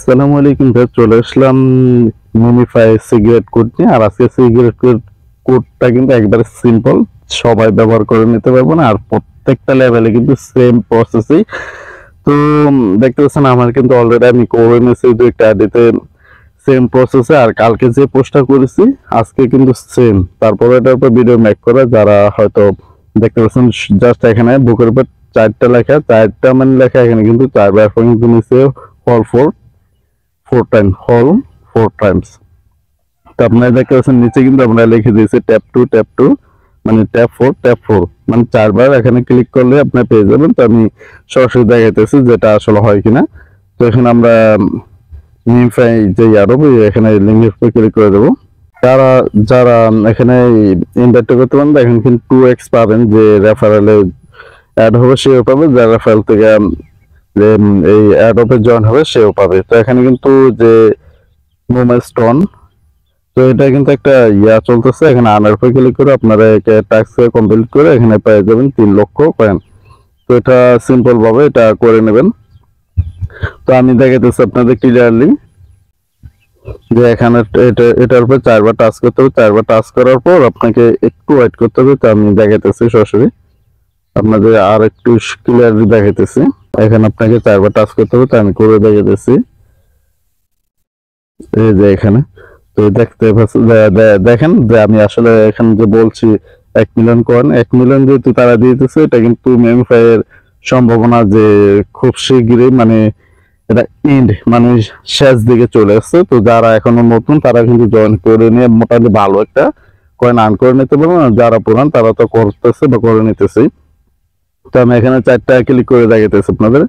আসসালামু আলাইকুম ভাই, চলে আসলাম মিনিফাই সিগারেট কোড নিয়ে। আর আজকে সিগারেট কোডটা কিন্তু একবারে সিম্পল, সবাই ব্যবহার করে নিতে পারবো না। আর প্রত্যেকটা লেভেলে কিন্তু সেম প্রসেসই। তো দেখতে পাচ্ছেন আমার কিন্তু অলরেডি আমি করে নিয়েছি দুইটা আইডিতে সেম প্রসেসে। আর কালকে যে পোস্টটা করেছি আজকে কিন্তু সেম। তারপরে এটার উপর ভিডিও মেক করা, যারা হয়তো দেখতে পাচ্ছেন জাস্ট এখানে বুকের উপর চারটা লেখা, চারটা মানে লেখা, এখানে কিন্তু চারবার কিন্তু নিচে হল ফোর টাইমস। তো আপনারা দেখতে পাচ্ছেন নিচে কিন্তু আমরা লিখে দিয়েছি ট্যাপ টু মানে ট্যাপ ফোর মানে চারবার এখানে ক্লিক করলে আপনি পেয়ে যাবেন। তো আমি সরাসরি দেখাইতেছি যেটা আসলে হয় কিনা। তো এখানে আমরা মিনিফাই যে আরো এখানে লিঙ্কের উপর ক্লিক করে দেবো। যারা যারা এখানে ইনভাইট করতে পারেন, এখন কিন্তু 2x পাবেন, যে রেফারেলে অ্যাড হবে সেও পাবে, যারা রেফারেল থেকে যে এই অ্যাডপে জয়েন হবে সেও পাবে। তো এখানে কিন্তু যে মোমের স্টোন, তো এটা কিন্তু একটা চলতেছে। এখানে আনার উপর ক্লিক করে আপনারা টাস্ক কমপ্লিট করে এখানে পেয়ে যাবেন 3 লক্ষ কয়েন। তো এটা সিম্পল ভাবে এটা করে নেবেন। তো আমি দেখাতেছি আপনাদের ক্লিয়ারলি যে এখানে এটার উপর চারবার টাচ করতে হবে। চারবার টাচ করার পর আপনাকে একটু ওয়েট করতে হবে। তো আমি দেখাইতেছি সরাসরি আপনাদের আর একটু ক্লিয়ারলি দেখাইতেছি। এখানে আপনাকে চারবার টাচ করতে হবে, তো আমি করে দেখাইতেছি। এই যে এখানে তো দেখতে দেখেন যে আমি আসলে এখানে যে বলছি 1 মিলিয়ন কয়েন, 1 মিলিয়ন যেহেতু তারা দিতেছে, এটা কিন্তু মেমিফাই এর সম্ভাবনা যে খুব শীঘ্রই মানে এটা এন্ড মানে শেষ দিকে চলে আসছে। তো যারা এখনো নতুন তারা কিন্তু জয়েন করে নিয়ে মোটামুটি ভালো একটা কয়েন আর্ন করে নিতে পারবে। না যারা পুরান তারা তো করতেছে বা করে নিতেছে। তো আমি এখানে চারটা ক্লিক করে দেখাইতেছি আপনাদের।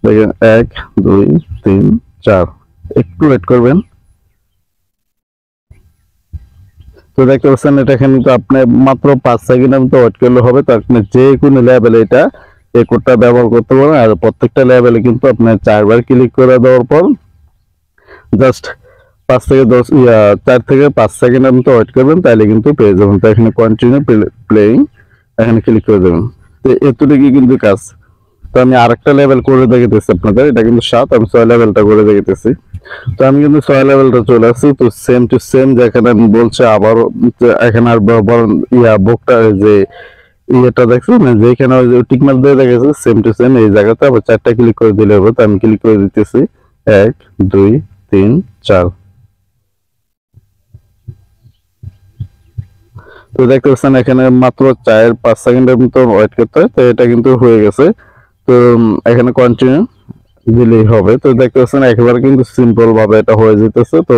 দেখেন 1 2 3 4, একটু ওয়েট করবেন। তো দেখতে পাচ্ছেন এটা কিন্তু আপনি মাত্র 5 সেকেন্ডের মতো ওয়েট করলে হবে। তো আপনি যে কোনো লেভেলে এটা এই কোডটা ব্যবহার করতে পারেন। আর প্রত্যেকটা লেভেলে কিন্তু আপনি 4বার ক্লিক করে দেওয়ার পর জাস্ট 4 থেকে 5 সেকেন্ডের মতো ওয়েট করবেন, তাহলে কিন্তু পেয়ে যাবেন। তো এখানে কন্টিনিউ প্লেইং এখানে ক্লিক করে দেবেন। তো এতটুকুই কিন্তু কাজ। তো আমি আরেকটা লেভেল করে দেখাতেছি আপনাদের। এটা কিন্তু 7, আমি 6 লেভেলটা করে দেখাতেছি। তো আমি কিন্তু 6 লেভেলটা চলে আসছি। তো সেম টু সেম যেখানে আমি বলছি আবার এখানে আর বুকটা যে ইয়েটা দেখছেন না, যেখানে টিকমার্ক দিয়ে দেখেছে সেম টু সেম এই জায়গাতে আবার 4টা ক্লিক করে দিলে হবে। তো আমি ক্লিক করে দিতেছি 1 2 3 4। তো দেখতে পাচ্ছেন এখানে মাত্র 4-5 সেকেন্ডের মতো ওয়েট করতে হয়। তো এটা কিন্তু হয়ে গেছে। তো এখানে কন্টিনিউ দিলেই হবে। তো দেখতে পাচ্ছেন একেবারে কিন্তু সিম্পল ভাবে এটা হয়ে যেতেছে। তো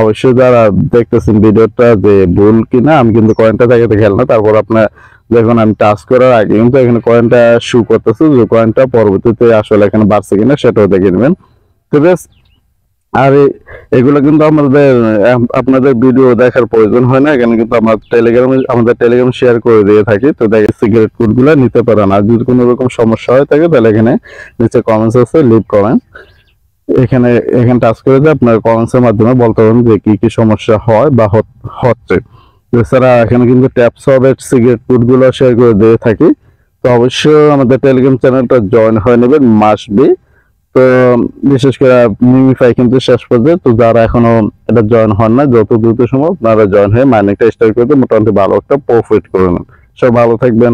অবশ্যই যারা দেখতেছেন ভিডিওটা যে ভুল কিনা, আমি কিন্তু কয়েনটা দেখাতে খেয়াল না। তারপর আপনার দেখুন আমি টাচ করার আগে কিন্তু এখানে কয়েনটা শু করতেছে, যে কয়েনটা পরবর্তীতে আসলে এখানে বাড়ছে কিনা সেটাও দেখে নেবেন। তো বেশ, আর এগুলো কিন্তু আপনাদের ভিডিও দেখার প্রয়োজন হয় না। এখানে কিন্তু আমাদের টেলিগ্রাম শেয়ার করে দিয়ে থাকি। তো দেখে সিগারেট কোড গুলো নিতে পারেন। আর যদি কোনো রকম সমস্যা হয় থাকে তাহলে এখানে নিচে কমেন্টস আছে, লিভ কমেন্ট। এখানে টাচ করে দিয়ে আপনার কমেন্টস এর মাধ্যমে বলতে পারেন যে কি কি সমস্যা হয় বা হচ্ছে। এছাড়া এখানে কিন্তু ট্যাপস হবে সিগারেট কোড গুলো শেয়ার করে দিয়ে থাকি। তো অবশ্যই আমাদের টেলিগ্রাম চ্যানেলটা জয়েন হয়ে নেবেন, মাস্ট বি। তো বিশেষ করে মিমিফাই কিন্তু শেষ পর্যায়ে। তো যারা এখনো এটা জয়েন হন না, যত দ্রুত সম্ভব আপনারা জয়েন হয়ে মাইনিংটা স্টার্ট করতে মোটামুটি ভালো একটা প্রফিট করে নেন। সব ভালো থাকবেন।